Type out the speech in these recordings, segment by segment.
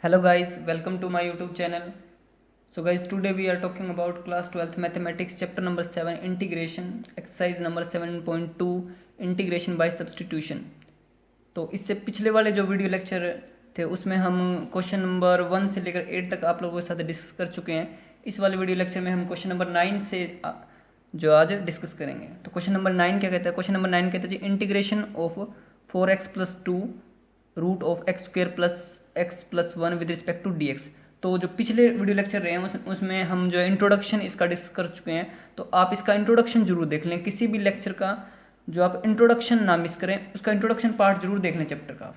Hello guys, welcome to my YouTube channel. So guys, today we are talking about class 12th mathematics chapter number 7 integration exercise number 7.2 integration by substitution. तो इससे पिछले वाले जो video lecture थे उसमें हम question number 1 से लेकर 8 तक आप लोगों के साथ डिस्कस कर चुके हैं। इस वाले वीडियो लेक्चर में हम क्वेश्चन नंबर 9 से जो आज डिस्कस करेंगे। तो क्वेश्चन नंबर 9 क्या कहता है? क्वेश्चन नंबर 9 कहता है जी integration of 4x plus 2 root of x square plus x plus 1 with respect to d x. तो जो पिछले वीडियो लेक्चर रहे हैं उसमें हम जो है इंट्रोडक्शन इसका डिस्कस कर चुके हैं। तो आप इसका इंट्रोडक्शन जरूर देख लें, किसी भी लेक्चर का जो आप इंट्रोडक्शन ना मिस करें, उसका इंट्रोडक्शन पार्ट जरूर देख लें चैप्टर का।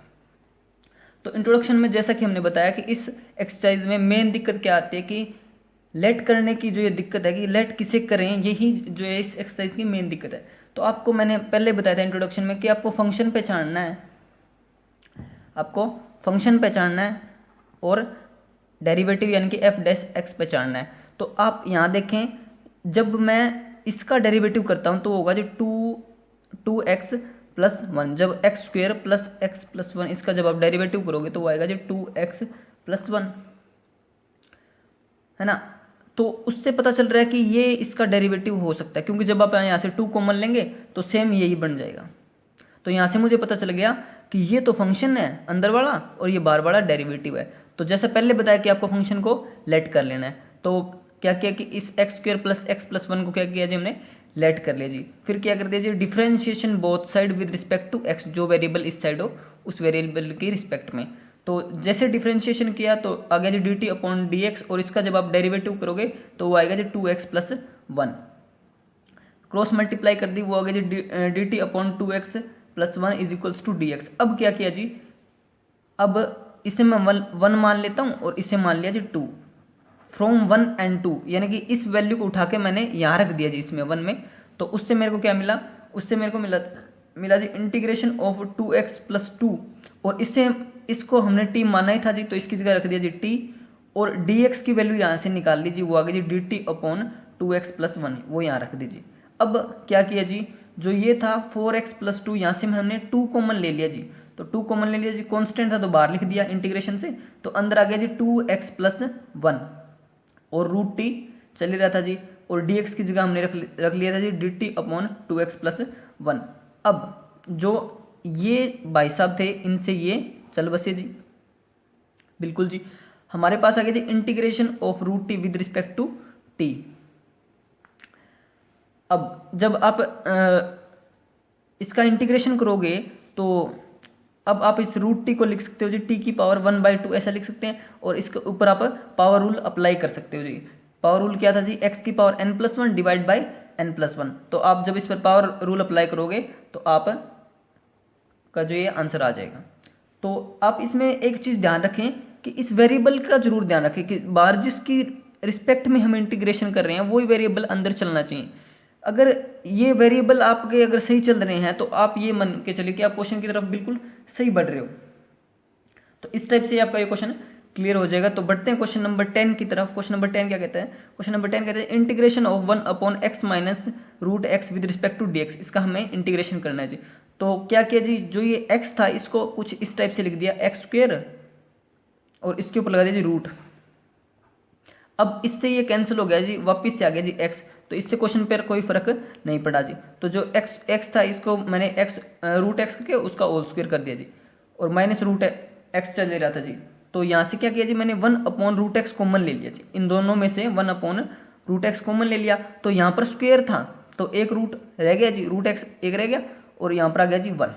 तो इंट्रोडक्शन में जैसा कि हमने बताया कि इस एक्सरसाइज में मेन दिक्कत क्या आती है कि लेट करने की जो ये दिक्कत है कि लेट किसे करें, यही जो है इस एक्सरसाइज की मेन दिक्कत है। तो आपको मैंने पहले बताया था इंट्रोडक्शन में कि आपको फंक्शन पहचानना है, आपको फंक्शन पहचानना है और डेरिवेटिव यानी कि एफ डैश एक्स पहचानना है। तो आप यहाँ देखें, जब मैं इसका डेरिवेटिव करता हूँ तो होगा जो टू एक्स प्लस 1। जब x square plus x plus 1 इसका जब आप डेरिवेटिव करोगे तो वो आएगा जो 2x प्लस 1, है ना। तो उससे पता चल रहा है कि ये इसका डेरिवेटिव हो सकता है, क्योंकि जब आप यहाँ से 2 कॉमन लेंगे तो सेम यही बन जाएगा। तो यहाँ से मुझे पता चल गया कि ये तो फंक्शन है अंदर वाला और ये बाहर वाला डेरिवेटिव है। तो जैसे पहले बताया कि आपको फंक्शन को लेट कर लेना है, तो क्या किया कि इस x square plus x plus 1 को क्या किया जी हमने लेट कर लिया जी। फिर क्या कर दिया जी differentiation both side with respect to x, जो वेरिएबल इस साइड हो उस वेरिएबल की रिस्पेक्ट में। तो जैसे डिफरेंशिएशन किया तो आ गया जी d t upon D x, और इसका जब आप डेरिवेटिव करोगे तो वो आएगा जी 2x प्लस 1। क्रॉस मल्टीप्लाई कर दी, वो आ गया जी d t upon 2x plus 1 is equals to d x. अब क्या किया जी, अब इसे मैं 1 मान लेता हूँ और इसे मान लिया जी 2। फ्रॉम 1 एंड 2 यानी कि इस वैल्यू को उठा के मैंने यहाँ रख दिया जी इसमें 1 में। तो उससे मेरे को क्या मिला, उससे मेरे को मिला जी इंटीग्रेशन ऑफ 2x प्लस 2, और इससे इसको हमने t माना ही था जी, तो इसकी जगह रख दिया जी t, और dx की वैल्यू यहाँ से निकाल ली जी, वो आ गई जी dt अपॉन 2x प्लस 1, वो यहाँ रख दीजिए। अब क्या किया जी, जो ये था 4x प्लस 2, यहाँ से हमने 2 कॉमन ले लिया जी। तो 2 कॉमन ले लिया जी, कॉन्स्टेंट था तो बाहर लिख दिया इंटीग्रेशन से, तो अंदर आ गया जी 2x प्लस 1 और रूट टी चल ही रहा था जी, और dx की जगह हमने रख लिया था जी dt अपॉन 2x प्लस 1। अब जो ये भाई साहब थे इनसे ये चल बसे जी, बिल्कुल जी। हमारे पास आ गया जी integration of root t with respect to t. अब जब आप इसका इंटीग्रेशन करोगे तो अब आप इस रूट टी को लिख सकते हो जी टी की पावर 1/2 ऐसा लिख सकते हैं, और इसके ऊपर आप पावर रूल अप्लाई कर सकते हो जी। पावर रूल क्या था जी, एक्स की power n+1 divide by n+1। तो आप जब इस पर पावर रूल अप्लाई करोगे तो आप का जो ये आंसर आ जाएगा। तो आप इसमें एक चीज़ ध्यान रखें कि इस वेरिएबल का जरूर ध्यान रखें कि बाहर जिसकी रिस्पेक्ट में हम इंटीग्रेशन कर रहे हैं वही वेरिएबल अंदर चलना चाहिए। अगर ये वेरिएबल आपके अगर सही चल रहे हैं तो आप ये मान के चलिए कि आप क्वेश्चन की तरफ बिल्कुल सही बढ़ रहे हो। तो इस टाइप से आपका ये क्वेश्चन क्लियर हो जाएगा। तो बढ़ते हैं क्वेश्चन नंबर 10 की तरफ। क्वेश्चन नंबर 10 क्या कहता है? क्वेश्चन नंबर 10 कहता है integration of 1 upon x minus root x with respect to d x. इसका हमें इंटीग्रेशन करना है जी। तो क्या किया जी, जो ये x था इसको कुछ इस टाइप से लिख दिया एक्स स्क्वेयर, और इसके ऊपर लगा दिया जी रूट। अब इससे ये कैंसिल हो गया जी, वापिस से आ गया जी x। तो इससे क्वेश्चन पर कोई फर्क नहीं पड़ा जी। तो जो x था इसको मैंने x रूट एक्स करके उसका होल स्क्वेयर कर दिया जी, और माइनस रूट एक्स चल रहा था जी। तो यहाँ से क्या किया जी, मैंने 1 अपॉन रूट एक्स कॉमन ले लिया जी, इन दोनों में से 1 अपॉन रूट एक्स कॉमन ले लिया। तो यहाँ पर स्क्वेयर था तो एक रूट रह गया जी, रूट एक्स एक रह गया, और यहाँ पर आ गया जी 1,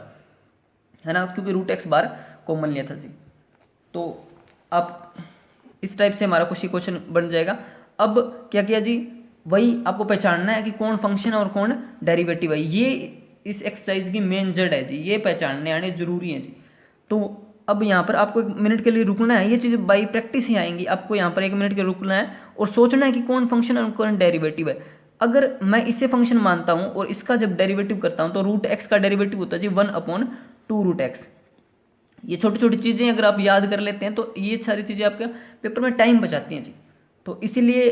है ना, क्योंकि रूट एक्स बार कॉमन लिया था जी। तो आप इस टाइप से हमारा कुछ क्वेश्चन बन जाएगा। अब क्या किया जी, वही आपको पहचानना है कि कौन फंक्शन है और कौन डेरिवेटिव है। ये इस एक्सरसाइज की मेन जड़ है जी, ये पहचानने आने जरूरी है जी। तो अब यहाँ पर आपको 1 मिनट के लिए रुकना है, ये चीज़ बाई प्रैक्टिस ही आएंगी। आपको यहाँ पर 1 मिनट के लिए रुकना है और सोचना है कि कौन फंक्शन और कौन डेरिवेटिव है। अगर मैं इसे फंक्शन मानता हूँ और इसका जब डेरिवेटिव करता हूँ तो रूट एक्स का डेरिवेटिव होता है जी 1 अपॉन 2 रूट एक्स। ये छोटी छोटी चीज़ें अगर आप याद कर लेते हैं तो ये सारी चीज़ें आपके पेपर में टाइम बचाती हैं जी। तो इसीलिए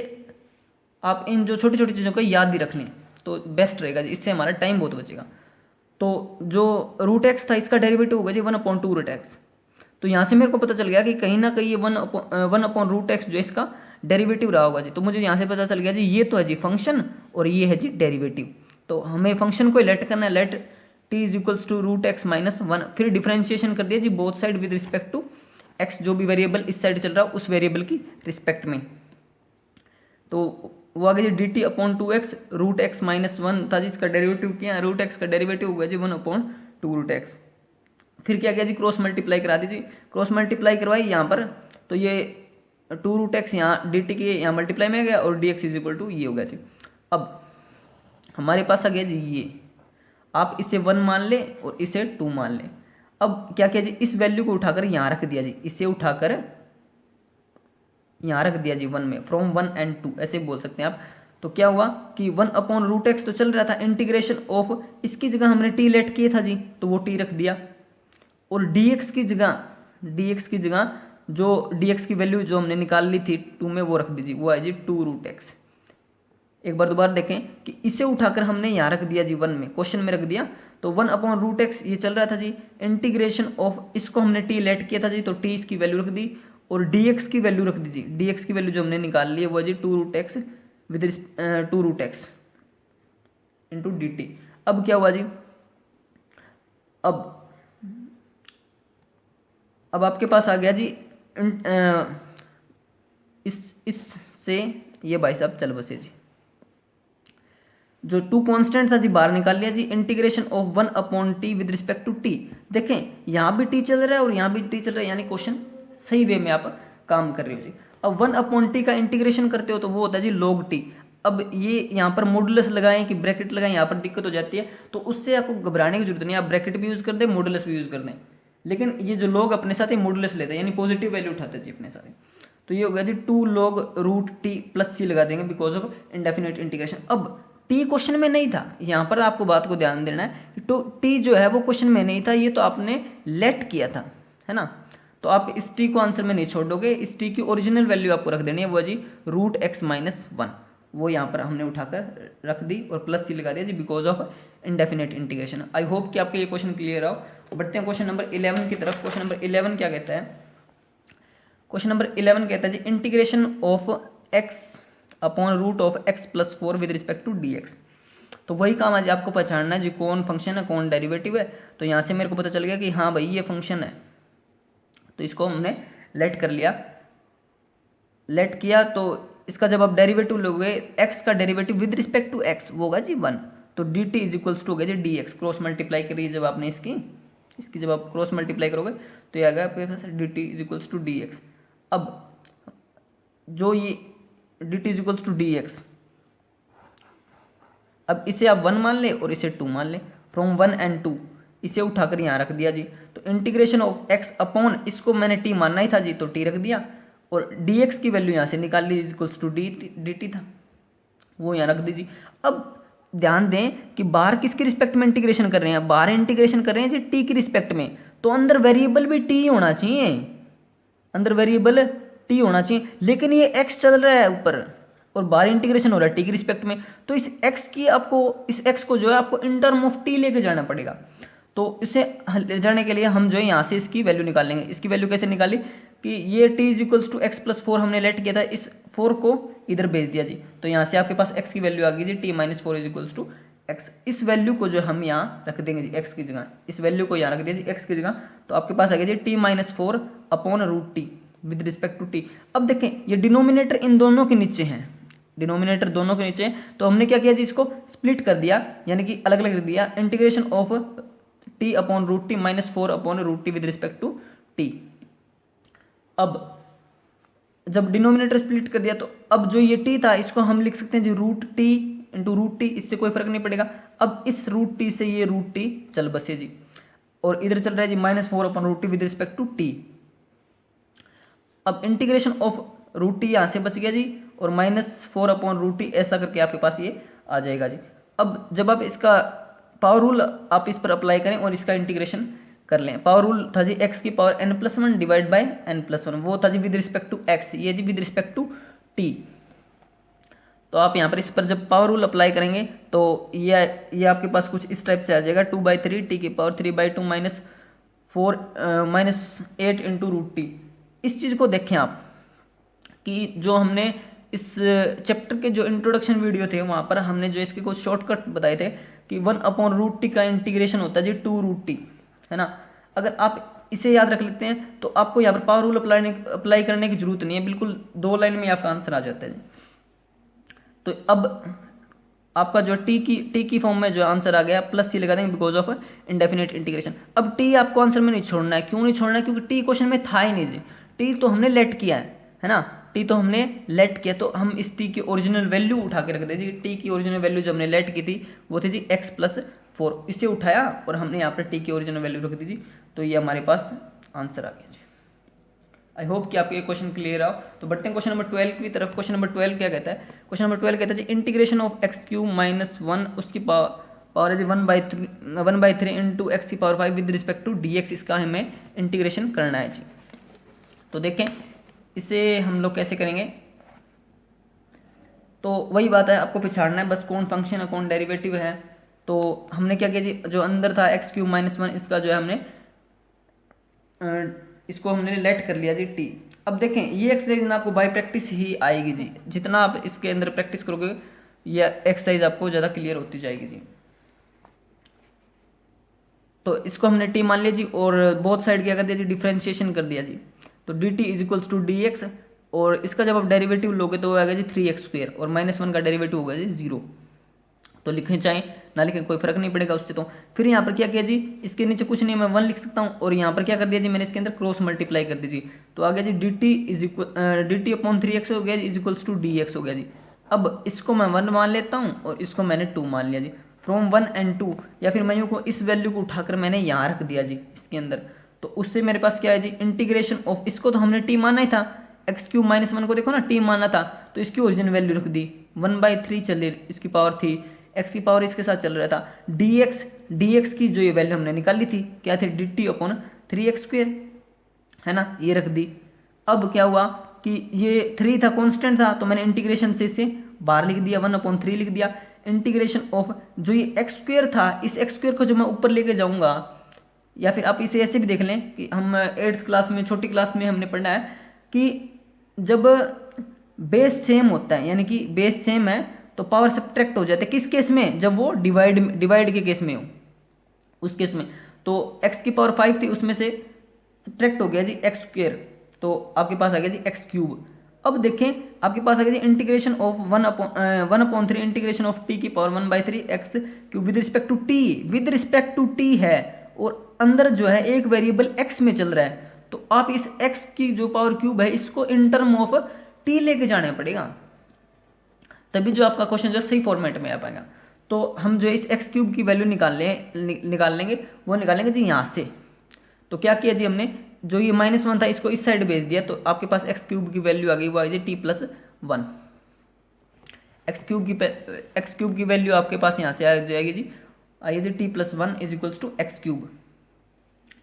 आप इन जो छोटी छोटी चीज़ों को याद भी रख लें तो बेस्ट रहेगा जी, इससे हमारा टाइम बहुत बचेगा। तो जो रूट एक्स था इसका डेरिवेटिव होगा जी 1 अपॉन 2 रूट एक्स। तो यहाँ से मेरे को पता चल गया कि कहीं ना कहीं ये वन अपॉन रूट एक्स जो इसका डेरिवेटिव रहा होगा जी। तो मुझे यहाँ से पता चल गया जी ये तो है जी फंक्शन और ये है जी डेरिवेटिव। तो हमें फंक्शन को लेट करना है, let t is equals to root x minus one, फिर डिफरेंशिएशन कर दिया जी both side with respect to x, जो भी वेरिएबल इस साइड चल रहा है उस वेरिएबल की रिस्पेक्ट में। तो वो आ गया जी d t upon two x root x minus one था जी, इसका डेरिवेटिव किया, रूट एक्स का डेरिवेटिव हो गया जी one upon two root x. फिर क्या किया जी क्रॉस मल्टीप्लाई करा दीजिए, क्रॉस मल्टीप्लाई करवाई यहाँ पर, तो ये टू रूट एक्स यहाँ डी टी के यहाँ मल्टीप्लाई में आ गया और d x is equal to ये हो गया जी। अब हमारे पास आ गया जी ये, आप इसे वन मान ले और इसे टू मान ले। अब क्या किया जी इस वैल्यू को उठाकर यहाँ रख दिया जी, इसे उठाकर यहाँ रख दिया जी वन में, फ्रॉम वन एंड टू ऐसे बोल सकते हैं आप। तो क्या हुआ कि वन अपॉन रूट एक्स तो चल रहा था, इंटीग्रेशन ऑफ इसकी जगह हमने टी लेट किया था जी तो वो टी रख दिया, और dx की जगह जो dx की वैल्यू जो हमने निकाल ली थी टू में वो रख दीजिए, वो है जी टू रूट एक्स। एक बार दोबारा देखें कि इसे उठाकर हमने यहाँ रख दिया जी वन में, क्वेश्चन में रख दिया, तो वन अपॉन रूट एक्स ये चल रहा था जी, इंटीग्रेशन ऑफ इसको हमने टी लेट किया था जी तो टी इसकी वैल्यू रख दी, और dx की वैल्यू रख दीजिए, dx की वैल्यू जो हमने निकाल ली है वो है जी two root x with two root x into d t. अब क्या हुआ जी, अब आपके पास आ गया जी इस से ये भाई साहब चल बसे जी, जो टू कांस्टेंट था जी बाहर निकाल लिया जी, integration of one upon t with respect to t. देखें यहाँ भी टी चल रहा है और यहाँ भी टी चल रहा है, यानी क्वेश्चन सही वे में आप काम कर रहे हो जी। अब वन अपॉन टी का इंटीग्रेशन करते हो तो वो होता है जी लॉग टी। अब ये यहाँ पर मॉडुलस लगाएं कि ब्रैकेट लगाएं, यहाँ पर दिक्कत हो जाती है, तो उससे आपको घबराने की जरूरत नहीं, आप ब्रैकेट भी यूज कर दें, मॉडुलस भी यूज कर दें, लेकिन ये जो लोग अपने साथ ही मॉडुलस लेते हैं यानी पॉजिटिव वैल्यू उठाते हैं जी अपने साथ। तो ये हो गया जी two log root t plus c लगा देंगे बिकॉज ऑफ इंडेफिनिट इंटीग्रेशन। अब टी क्वेश्चन में नहीं था, यहाँ पर आपको बात को ध्यान देना है कि तो टी जो है वो क्वेश्चन में नहीं था, ये तो आपने लेट किया था, है ना। तो आप इस टी को आंसर में नहीं छोड़ोगे, इस टी की ओरिजिनल वैल्यू आपको रख देनी है, वो जी रूट एक्स माइनस वन, वो यहाँ पर हमने उठाकर रख दी और प्लस सी लगा दिया जी because of indefinite integration. I hope कि आपके ये क्वेश्चन क्लियर हो। बढ़ते हैं क्वेश्चन नंबर 11 की तरफ। क्वेश्चन नंबर 11 क्या कहता है, क्वेश्चन नंबर 11 कहता है जी integration of x upon root of x plus four with respect to d x. तो वही काम आज आपको पहचानना है जी कौन फंक्शन है कौन डेरिवेटिव है। तो यहाँ से मेरे को पता चल गया कि हाँ भाई ये फंक्शन है, तो इसको हमने लेट कर लिया, लेट किया, तो इसका जब आप डेरिवेटिव लोगे एक्स का derivative with respect to x वो होगा जी वन, तो d t is equals to हो गया जी डी एक्स। क्रॉस मल्टीप्लाई करिए जब आपने इसकी जब आप क्रॉस मल्टीप्लाई करोगे तो ये आ गया आपके पास d t is equals to d x. अब जो ये d t is equals to d x, अब इसे आप वन मान ले और इसे टू मान ले, फ्रॉम वन एंड टू, इसे उठाकर यहाँ रख दिया जी। तो इंटीग्रेशन ऑफ एक्स अपॉन इसको मैंने टी मानना ही था जी तो टी रख दिया, और डी एक्स की वैल्यू यहाँ से निकाल ली इक्वल्स टू डी टी था, वो यहाँ रख दीजिए। अब ध्यान दें कि बाहर किसके रिस्पेक्ट में इंटीग्रेशन कर रहे हैं, बाहर इंटीग्रेशन कर रहे हैं जी टी की रिस्पेक्ट में, तो अंदर वेरिएबल भी टी होना चाहिए, अंदर वेरिएबल टी होना चाहिए, लेकिन ये एक्स चल रहा है ऊपर और बाहर इंटीग्रेशन हो रहा है टी की रिस्पेक्ट में, तो इस एक्स की आपको इस एक्स को जो है आपको इन टर्म ऑफ टी लेके जाना पड़ेगा। तो इसे ले जाने के लिए हम जो है यहाँ से इसकी वैल्यू निकाल लेंगे। इसकी वैल्यू कैसे निकाली कि ये t is equals to x plus four हमने लेट किया था, इस फोर को इधर भेज दिया जी, तो यहाँ से आपके पास एक्स की वैल्यू आ गई जी t minus four is equals to x. इस वैल्यू को जो हम यहाँ रख देंगे जी एक्स की जगह, इस वैल्यू को यहाँ रख दिया जी एक्स की जगह, तो आपके पास आ गया जी t minus four upon root t with respect to t. अब देखें ये डिनोमिनेटर इन दोनों के नीचे हैं, डिनोमिनेटर दोनों के नीचे, तो हमने क्या किया जी इसको स्प्लिट कर दिया, यानी कि अलग अलग रख दिया, integration of t upon root t minus four upon root t with respect to t. अब जब डिनोमिनेटर स्प्लिट कर दिया तो अब जो ये टी था इसको हम लिख सकते हैं जी root t into root t, इससे कोई फर्क नहीं पड़ेगा। अब इस रूट टी से ये रूट टी चल बसे जी, और इधर चल रहा है जी minus four upon root t with respect to t. अब इंटीग्रेशन ऑफ रूट टी यहाँ से बच गया जी, और minus four upon root t, ऐसा करके आपके पास ये आ जाएगा जी। अब जब आप इसका पावर रूल आप इस पर अप्लाई करें और इसका इंटीग्रेशन कर लें, पावर रूल था जी एक्स की power n plus one divide by n plus one, वो था जी विद रिस्पेक्ट टू एक्स, ये जी विद रिस्पेक्ट टू टी। तो आप यहाँ पर इस पर जब पावर रूल अप्लाई करेंगे तो ये आपके पास कुछ इस टाइप से आ जाएगा, टू बाई थ्री टी की power three by two minus -8 into root t. इस चीज़ को देखें आप कि जो हमने इस चैप्टर के जो इंट्रोडक्शन वीडियो थे वहाँ पर हमने जो इसके कुछ शॉर्टकट बताए थे कि 1/√t का इंटीग्रेशन होता है जी 2√t, है ना। अगर आप इसे याद रख लेते हैं तो आपको यहाँ पर पावर रूल अप्लाई करने की जरूरत नहीं है, बिल्कुल 2 लाइन में आपका आंसर आ जाता है जी। तो अब आपका जो टी की फॉर्म में जो आंसर आ गया प्लस सी लगा देंगे बिकॉज ऑफ इंडेफिनिट इंटीग्रेशन। अब टी आपको आंसर में नहीं छोड़ना है, क्यों नहीं छोड़ना है, क्योंकि टी क्वेश्चन में था ही नहीं जी। टी तो हमने लेट किया है ना, टी तो हमने लेट किया, तो हम इस टी की ओरिजिनल वैल्यू उठा के रख दे जी। टी की ओरिजिनल वैल्यू जो हमने लेट की थी वो थी जी x+4, इसे उठाया और हमने यहाँ पर टी की ओरिजिनल वैल्यू रख दी जी, तो ये हमारे पास आंसर आ गया जी। आई होप कि आपको ये क्वेश्चन क्लियर आओ। तो बढ़ते हैं क्वेश्चन नंबर 12 की तरफ। क्वेश्चन नंबर 12 क्या कहता है? क्वेश्चन नंबर 12 कहता है जी इंटीग्रेशन ऑफ x³ - 1 उसकी पावर है जी 1/3 इंटू एक्स की power 5 with respect to dx, इसका हमें इंटीग्रेशन करना है जी। तो देखें इसे हम लोग कैसे करेंगे, तो वही बात है, आपको पिछाड़ना है बस कौन फंक्शन है कौन डेरिवेटिव है। तो हमने क्या किया जी, जो अंदर था x³ - 1 इसका जो है हमने इसको हमने लेट कर लिया जी टी। अब देखें ये एक्सरसाइज ना आपको बाय प्रैक्टिस ही आएगी जी, जितना आप इसके अंदर प्रैक्टिस करोगे ये एक्सरसाइज आपको ज़्यादा क्लियर होती जाएगी जी। तो इसको हमने टी मान लिया जी और बोथ साइड क्या कर दिया जी, डिफ्रेंशिएशन कर दिया जी। तो d t is equals to d x, और इसका जब आप डेरिवेटिव लोगे तो वो आएगा जी 3x² और -1 का डेरिवेटिव होगा जी 0। तो लिखें चाहे ना लिखें कोई फर्क नहीं पड़ेगा उससे। तो फिर यहाँ पर क्या किया जी, इसके नीचे कुछ नहीं मैं 1 लिख सकता हूँ, और यहाँ पर क्या कर दिया जी मैंने इसके अंदर क्रॉस मल्टीप्लाई कर दी जी। तो आ गया जी dt/3x हो गया इज इक्वल्स टू dx हो गया जी। अब इसको मैं 1 मान लेता हूँ और इसको मैंने 2 मान लिया जी। फ्रॉम 1 and 2, या फिर मैं यूँ को इस वैल्यू को उठाकर मैंने यहाँ रख दिया जी इसके अंदर। तो उससे मेरे पास क्या है जी, इंटीग्रेशन ऑफ, इसको तो हमने t माना ही था, x³ - 1 को देखो ना t माना था, तो इसकी ओरिजिनल वैल्यू रख दी 1/3 चले, इसकी पावर थी, x की पावर इसके साथ चल रहा था, dx की जो ये वैल्यू हमने निकाली थी क्या थी, dt/3x², है ना, ये रख दी। अब क्या हुआ कि ये 3 था कांस्टेंट था, तो मैंने इंटीग्रेशन से इसे बाहर लिख दिया, 1/3 लिख दिया। इंटीग्रेशन ऑफ जो ये x² था, इस x² को जो मैं ऊपर लेके जाऊंगा, या फिर आप इसे ऐसे भी देख लें कि हम 8th क्लास में, छोटी क्लास में हमने पढ़ा है कि जब बेस सेम होता है, यानी कि बेस सेम है तो पावर सब्ट्रैक्ट हो जाता है। किस केस में, जब वो डिवाइड के केस में हो, उस केस में। तो x की पावर 5 थी, उसमें से सब्ट्रैक्ट हो गया जी x², तो आपके पास आ गया जी x³। अब देखें आपके पास आ गया जी integration of 1/3 integration of t की power 1/3 x³ with respect to t, with respect to t है, और अंदर जो है एक वेरिएबल x में चल रहा है। तो आप इस x की जो पावर क्यूब है इसको इन टर्म ऑफ t लेके जाना पड़ेगा, तभी जो आपका क्वेश्चन जो सही फॉर्मेट में आ पाएगा। तो हम जो इस x³ की वैल्यू निकाल लेंगे वो निकालेंगे जी यहाँ से। तो क्या किया जी हमने, जो ये -1 था इसको इस साइड भेज दिया, तो आपके पास x³ की वैल्यू आ गई, वो आ गई t+1। x³ की वैल्यू आपके पास यहाँ से आ जाएगी जी, आइए जी t+1 is equals to x³।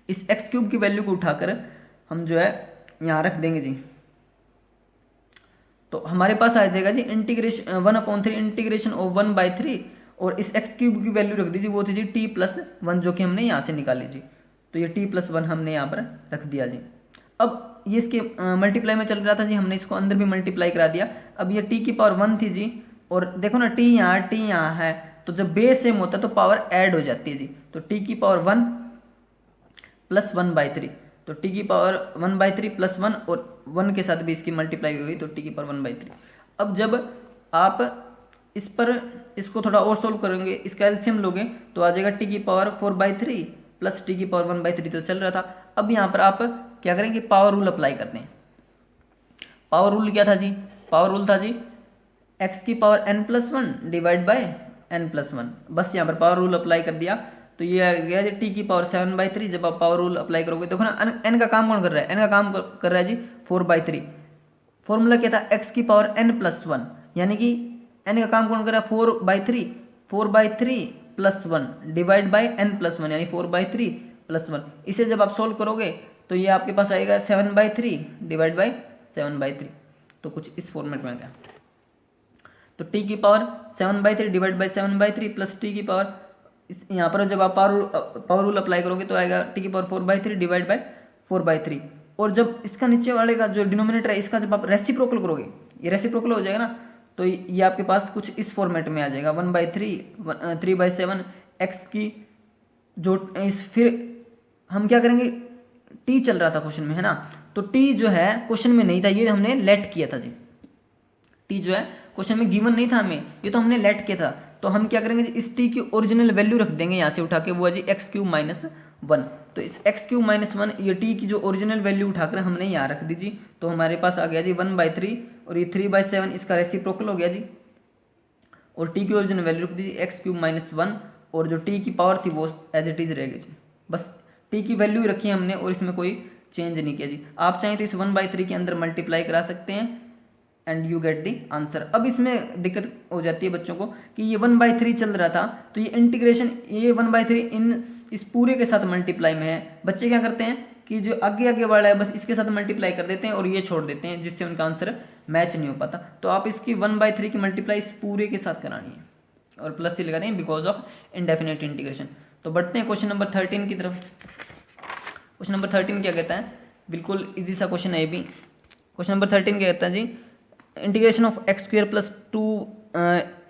इस x³ की वैल्यू को उठाकर हम जो है यहाँ रख देंगे जी, तो हमारे पास आ जाएगा जी इंटीग्रेशन 1/3 इंटीग्रेशन ऑफ 1/3, और इस x³ की वैल्यू रख दीजिए, वो थी जी t+1 जो कि हमने यहाँ से निकाली जी। तो ये t+1 हमने यहाँ पर रख दिया जी। अब ये इसके मल्टीप्लाई में चल रहा था जी, हमने इसको अंदर भी मल्टीप्लाई करा दिया। अब ये t की पावर 1 थी जी, और देखो ना t यहाँ है, तो जब बेस सेम होता है तो पावर ऐड हो जाती है जी। तो t की पावर 1 + 1/3, तो t की पावर 1/3 + 1, और 1 के साथ भी इसकी मल्टीप्लाई हुई, तो t की पावर 1/3। अब जब आप इस पर इसको थोड़ा और सोल्व करेंगे, इसका एलसीएम लोगे तो आ जाएगा t की पावर 4/3 प्लस t की पावर 1/3, तो चल रहा था। अब यहाँ पर आप क्या करेंगे, पावर रूल अप्लाई करते हैं। पावर रूल क्या था जी, पावर रूल था जी x की power n+1 divide by n+1, बस यहाँ पर पावर रूल अप्लाई कर दिया। तो ये आ गया जी t की पावर 7/3। जब आप पावर रूल अप्लाई करोगे, देखो ना n का काम कौन कर रहा है, n का काम कर रहा है जी 4/3। फॉर्मूला क्या था, x की पावर n+1, यानी कि n का काम कौन कर रहा है 4/3, 4/3 + 1 डिवाइड बाय n+1, यानी 4/3 + 1। इसे जब आप सोल्व करोगे तो ये आपके पास आएगा 7/3 डिवाइड बाय 7/3, तो कुछ इस फॉर्मेट में क्या, तो t की power 7/3 divide by 7/3 plus t की पावर इस यहाँ पर जब आप पावर रूल अप्लाई करोगे तो आएगा टी की पावर 4/3 डिवाइड बाय 4/3। और जब इसका नीचे वाले का जो डिनोमिनेटर है इसका जब आप रेसिप्रोकल करोगे, ये रेसिप्रोकल हो जाएगा ना, तो ये आपके पास कुछ इस फॉर्मेट में आ जाएगा 1/3 3/7 एक्स की जो इस, फिर हम क्या करेंगे, टी चल रहा था क्वेश्चन में है ना, तो टी जो है क्वेश्चन में नहीं था, ये हमने लेट किया था जी। टी जो है क्वेश्चन में गिवन नहीं था हमें, ये तो हमने लेट किया था। तो हम क्या करेंगे, इस टी की ओरिजिनल वैल्यू रख देंगे यहाँ से उठा के, वो है जी x³ - 1। तो इस x³ - 1 ये टी की जो ओरिजिनल वैल्यू उठाकर हमने यहाँ रख दी जी। तो हमारे पास आ गया जी 1/3 और ये 3/7 इसका रेसिप्रोकल हो गया जी। और टी की ओरिजिनल वैल्यू रख दी x³ - 1 और जो टी की पावर थी वो एज इट इज रहेगी जी। बस टी की वैल्यू रखी है हमने और इसमें कोई चेंज नहीं किया जी। आप चाहें तो इस 1/3 के अंदर मल्टीप्लाई करा सकते हैं and you get the answer. अब इसमें दिक्कत हो जाती है बच्चों को कि ये 1/3 चल रहा था, तो ये इंटीग्रेशन, ये 1/3 इस पूरे के साथ मल्टीप्लाई में है। बच्चे क्या करते हैं कि जो आगे आगे वाला है बस इसके साथ मल्टीप्लाई कर देते हैं और ये छोड़ देते हैं, जिससे उनका आंसर मैच नहीं हो पाता। तो आप इसकी 1/3 की मल्टीप्लाई इस पूरे के साथ करानी है और प्लस से लगा दें बिकॉज ऑफ इनडेफिनेट इंटीग्रेशन। तो बढ़ते हैं क्वेश्चन नंबर 13 की तरफ। क्वेश्चन नंबर 13 क्या कहता है, बिल्कुल इजी सा क्वेश्चन है ये भी। क्वेश्चन नंबर 13 क्या कहता है जी, integration of x² + 2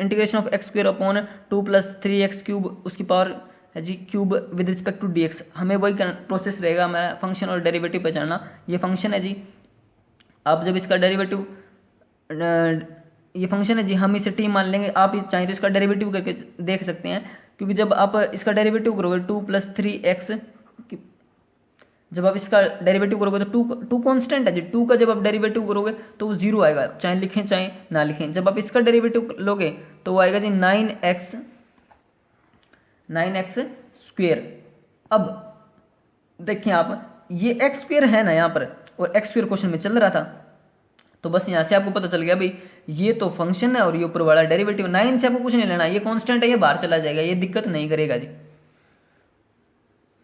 integration of x² upon 2 + 3x³ उसकी पावर है जी cube with respect to dx। हमें वही प्रोसेस रहेगा हमारा फंक्शन और डेरिवेटिव पहचानना। ये फंक्शन है जी, आप जब इसका डेरिवेटिव, ये फंक्शन है जी, हम इसे t मान लेंगे। आप चाहें तो इसका डेरिवेटिव करके देख सकते हैं, क्योंकि जब आप इसका डेरिवेटिव करोगे 2 + 3x, जब आप इसका डेरिवेटिव करोगे तो टू कांस्टेंट है जी, 2 का जब आप डेरिवेटिव करोगे तो वो 0 आएगा, चाहे लिखें चाहे ना लिखें। जब आप इसका डेरिवेटिव लोगे तो वो आएगा जी 9x²। अब देखिए आप, ये x² है ना यहाँ पर, और x² क्वेश्चन में चल रहा था, तो बस यहाँ से आपको पता चल गया भाई ये तो फंक्शन है और ये ऊपर वाला डेरिवेटिव। 9 से आपको कुछ नहीं लेना, ये कांस्टेंट है, ये बाहर चला जाएगा, ये दिक्कत नहीं करेगा जी।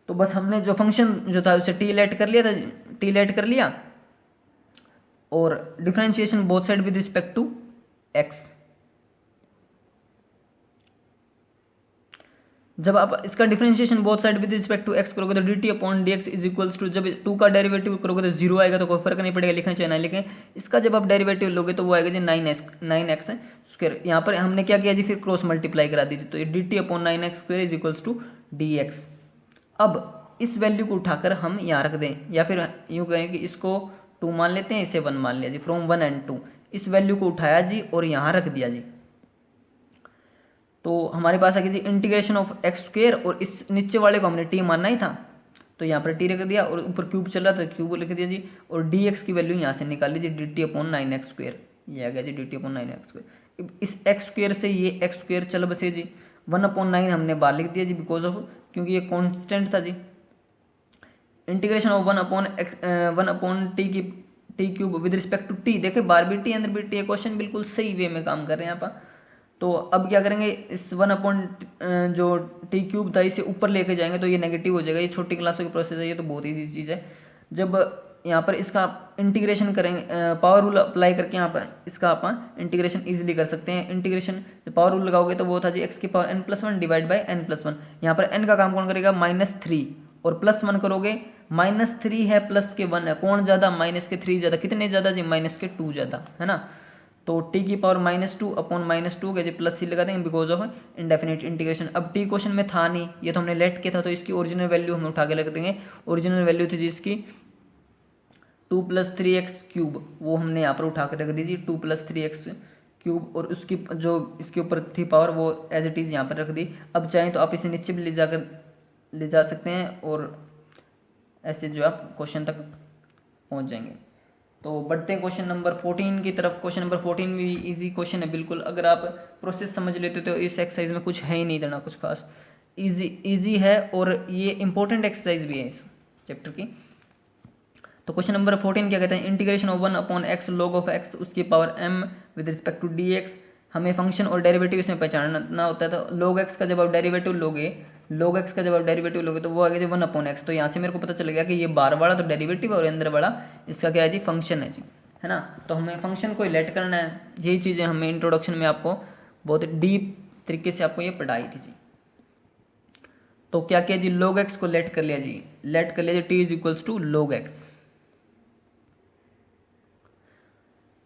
तो बस हमने जो फंक्शन जो था उसे टी लेट कर लिया था, टी लेट कर लिया और differentiation both side with respect to x. जब आप इसका differentiation both side with respect to x करोगे तो dt/dx इज इक्वल्स टू, जब 2 का डेरिवेटिव करोगे तो 0 आएगा, तो कोई फर्क नहीं पड़ेगा, लिखें चाहे ना लिखें। इसका जब आप डेरिवेटिव लोगे तो वो आएगा जी 9x²। यहाँ पर हमने क्या किया जी, फिर क्रॉस मल्टीप्लाई करा दी, तो ये dt/9x² is equals to dx। अब इस वैल्यू को उठाकर हम यहाँ रख दें, या फिर यूँ कहें कि इसको 2 मान लेते हैं, इसे 1 मान लिया जी, फ्रॉम 1 and 2 इस वैल्यू को उठाया जी और यहाँ रख दिया जी। तो हमारे पास आ गया जी इंटीग्रेशन ऑफ x², और इस नीचे वाले को हमने t मानना ही था, तो यहाँ पर t रख दिया और ऊपर क्यूब चल रहा था, क्यूब लिख दिया जी, और dx की वैल्यू यहाँ से निकाल लीजिए dt/9x², ये आ गया जी dt/9x²। इस x² से ये x² चल बसे जी, 1/9 हमने बाहर लिख दिया जी बिकॉज ऑफ, क्योंकि ये कॉन्स्टेंट था जी। Integration of 1/t³ with respect to t, देखे बाहर भी t अंदर भी t, क्वेश्चन बिल्कुल सही वे में काम कर रहे हैं यहाँ पर। तो अब क्या करेंगे, इस 1/ जो t³ था इसे ऊपर लेके जाएंगे तो ये नेगेटिव हो जाएगा। ये छोटी क्लासों की प्रोसेस है, ये तो बहुत ईजी चीज़ है। जब यहाँ पर इसका इंटीग्रेशन करेंगे, पावर रूल अप्लाई करके यहाँ पर इसका आप इंटीग्रेशन इजीली कर सकते हैं। इंटीग्रेशन पावर रूल लगाओगे तो वो था जी x⁻n+1 डिवाइड बाई n+1। यहाँ पर n का काम कौन करेगा, -3, और +1 करोगे, -3 है प्लस के 1 है, कौन ज़्यादा, -3 ज़्यादा, कितने ज़्यादा जी, -2 ज़्यादा, है ना। तो t⁻²/-2 के जी प्लस c लगा देंगे बिकॉज ऑफ इंडेफिनिट इंटीग्रेशन। अब t क्वेश्चन में था नहीं, ये तो हमने लेट किया था, तो इसकी ओरिजिनल वैल्यू हम उठा के लग देंगे। ओरिजिनल वैल्यू थी जिसकी 2 + 3x³, वो हमने यहाँ पर उठा के रख दी जी 2 + 3x³, और उसकी जो इसके ऊपर थी पावर वो एज इट इज़ यहाँ पर रख दी। अब चाहें तो आप इसे नीचे भी ले जा सकते हैं और ऐसे जो आप क्वेश्चन तक पहुँच जाएंगे। तो बढ़ते हैं क्वेश्चन नंबर 14 की तरफ। क्वेश्चन नंबर 14 भी इजी क्वेश्चन है बिल्कुल, अगर आप प्रोसेस समझ लेते तो इस एक्सरसाइज में कुछ है ही नहीं देना कुछ खास, इजी है और ये इंपॉर्टेंट एक्सरसाइज भी है इस चैप्टर की। तो क्वेश्चन नंबर 14 क्या कहते हैं, integration of 1/x log of x उसकी power m with respect to dx। हमें फंक्शन और डेरिवेटिव इसमें पहचानना होता है। तो log x का जब आप डेरिवेटिव लोगे, तो वो आगे जो 1/x, तो यहाँ से मेरे को पता चल गया कि ये बाहर वाला तो डेरिवेटिव और अंदर वाला इसका क्या है जी, फंक्शन है जी, है ना। तो हमें फंक्शन को लेट करना है, यही चीज़ें हमें इंट्रोडक्शन में आपको बहुत डीप तरीके से आपको ये पढ़ाई थी जी। तो क्या किया जी, log x को लेट कर लिया जी, लेट कर लिया जी t is equals to log x।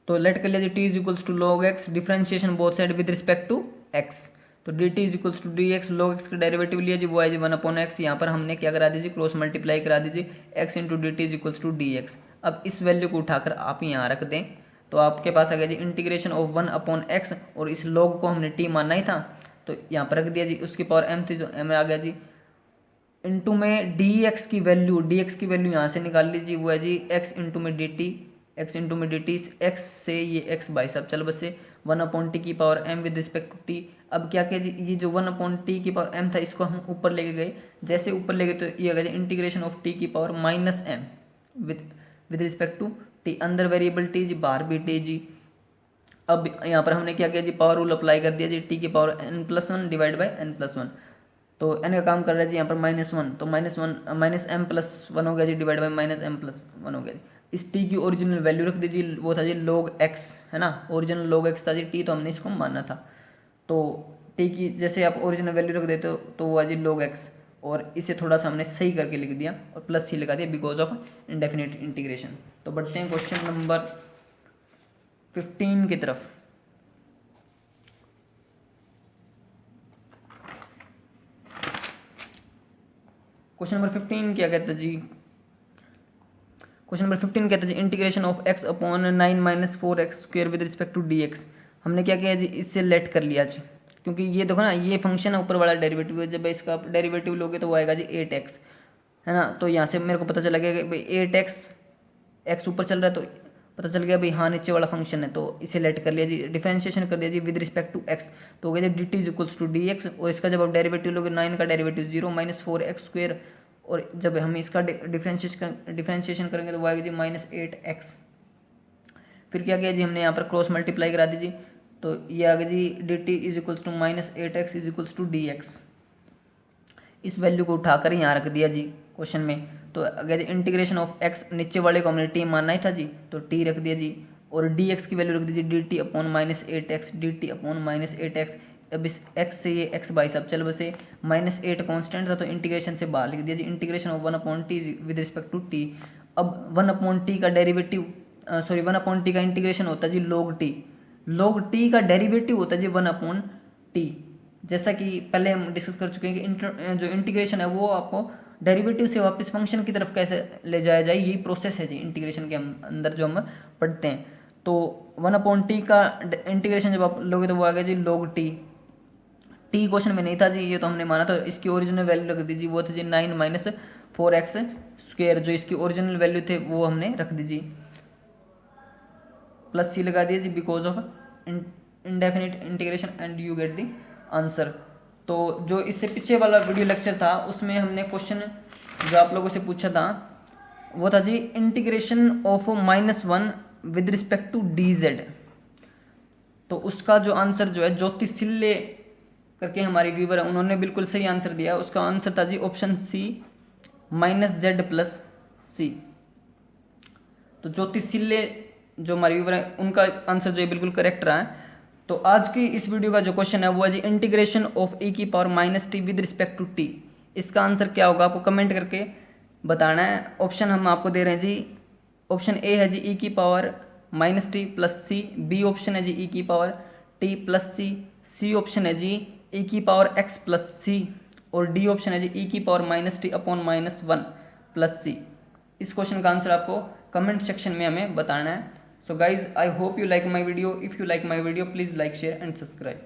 तो लेट कर लिया जी t is equals to log x, differentiation both side with respect to x। तो dt is equals to d x, log x का डेरिवेटिव लिया जी, वो है जी 1/x। यहाँ पर हमने क्या करा दीजिए, क्रॉस मल्टीप्लाई करा दीजिए, x into d t is equals to d x. अब इस वैल्यू को उठाकर आप यहाँ रख दें तो आपके पास आ गया जी इंटीग्रेशन ऑफ 1/x, और इस log को हमने t मानना ही था तो यहाँ पर रख दिया जी, उसकी पावर m थी तो m आ गया जी, इंटू में dx की वैल्यू यहाँ से निकाल लीजिए, वो है जी x इंटू में डी टी, एक्स इंटू में डी टी, एक्स से ये x बाई सब चल बसे 1/t की power m with respect to t। अब क्या किया जी, ये जो 1/t की पावर m था इसको हम ऊपर लेके गए, जैसे ऊपर ले गए तो ये आ गया इंटीग्रेशन ऑफ t की power minus m with respect to t, अंदर वेरिएबल t जी, बाहर भी t जी। अब यहाँ पर हमने क्या किया जी, पावर रूल अप्लाई कर दिया जी, t की power n+1 divide by n+1। तो n का काम कर रहा है जी यहाँ पर -1, तो माइनस m+1 हो गया जी, डिवाइड बाई -m+1 हो गया जी। इस t की ओरिजिनल वैल्यू रख दीजिए, वो था जी log x, है ना, ओरिजिनल log x था जी, t तो हमने इसको माना था। तो t की जैसे आप ओरिजिनल वैल्यू रख देते हो तो वो है जी log x, और इसे थोड़ा सा हमने सही करके लिख दिया और प्लस सी लगा दिया बिकॉज ऑफ इंडेफिनिट इंटीग्रेशन। तो बढ़ते हैं क्वेश्चन नंबर 15 की तरफ। क्वेश्चन नंबर 15 क्या कहता है जी, क्वेश्चन नंबर 15 कहता है जी integration of x upon 9 minus 4x square with respect to dx। हमने क्या किया जी, इससे लेट कर लिया जी, क्योंकि ये देखो ना, ये फंक्शन है, ऊपर वाला डेरिवेटिव है, जब इसका डेरिवेटिव लोगे तो वो आएगा जी 8x, है ना। तो यहाँ से मेरे को पता चला गया कि भाई 8x, x ऊपर चल रहा है तो पता चल गया भाई हाँ नीचे वाला फंक्शन है, तो इसे लेट कर लिया जी, डिफरेंशिएशन कर दिया जी विद रिस्पेक्ट टू x। तो हो गया जी d t is equals to d x, और इसका जब आप डेरिवेटिव लोगे 9 का डेरिवेटिव 0 माइनस 4x स्क्वायर, और जब हम इसका डिफरेंशिएशन करेंगे तो वो आएगा जी -8x। फिर क्या किया जी, हमने यहाँ पर क्रॉस मल्टीप्लाई करा दीजिए, तो ये आ गया जी d t is equals to -8x is equals to d x. इस वैल्यू को उठाकर यहाँ रख दिया जी क्वेश्चन में। तो अगर इंटीग्रेशन ऑफ x, नीचे वाले को हमने t मानना ही था जी, तो t रख दिया जी, और dx की वैल्यू रख दीजिए D t upon -8x, D t upon -8x। अब इस x से ये x बाई सब चल बसे, -8 कॉन्स्टेंट था तो इंटीग्रेशन से बाहर लिख दिया जी, integration of 1/t with respect to t। अब 1/t का डेरिवेटिव, सॉरी 1/t का इंटीग्रेशन होता है जी log t का डेरिवेटिव होता है जी 1/t। जैसा कि पहले हम डिस्कस कर चुके हैं कि जो इंटीग्रेशन है वो आपको डेरिवेटिव से वापस फंक्शन की तरफ कैसे ले जाया जाए, यही प्रोसेस है जी इंटीग्रेशन के अंदर जो हम पढ़ते हैं। तो 1/t का इंटीग्रेशन जब आप लोगे तो वो आ गया जी log t। t क्वेश्चन में नहीं था जी, ये तो हमने माना था, इसकी ओरिजिनल वैल्यू रख दीजिए, वो था जी 9 माइनस 4x स्क्वायर, जो इसकी ओरिजिनल वैल्यू थे वो हमने रख दीजिए, प्लस सी लगा दिया जी because of indefinite integration and you get the answer. तो जो इससे पीछे वाला वीडियो लेक्चर था उसमें हमने क्वेश्चन जो आप लोगों से पूछा था वो था जी integration of -1 with respect to dz। तो उसका जो आंसर जो है ज्योति सिल्ले करके हमारी व्यूवर है, उन्होंने बिल्कुल सही आंसर दिया। उसका आंसर था जी ऑप्शन सी -z+c। तो ज्योति सिल्ले जो हमारी व्यूवर है उनका आंसर जो है बिल्कुल करेक्ट रहा है। तो आज की इस वीडियो का जो क्वेश्चन है वो है जी इंटीग्रेशन ऑफ e की power -t with respect to t। इसका आंसर क्या होगा आपको कमेंट करके बताना है। ऑप्शन हम आपको दे रहे हैं जी, ऑप्शन ए है जी e की power -t plus c, B option है जी e की power t plus c, C option है जी e की पावर x प्लस c, और डी ऑप्शन है जी e की power -t upon -1 plus c। इस क्वेश्चन का आंसर आपको कमेंट सेक्शन में हमें बताना है। So guys, I hope you like my video. If you like my video, please like, share and subscribe.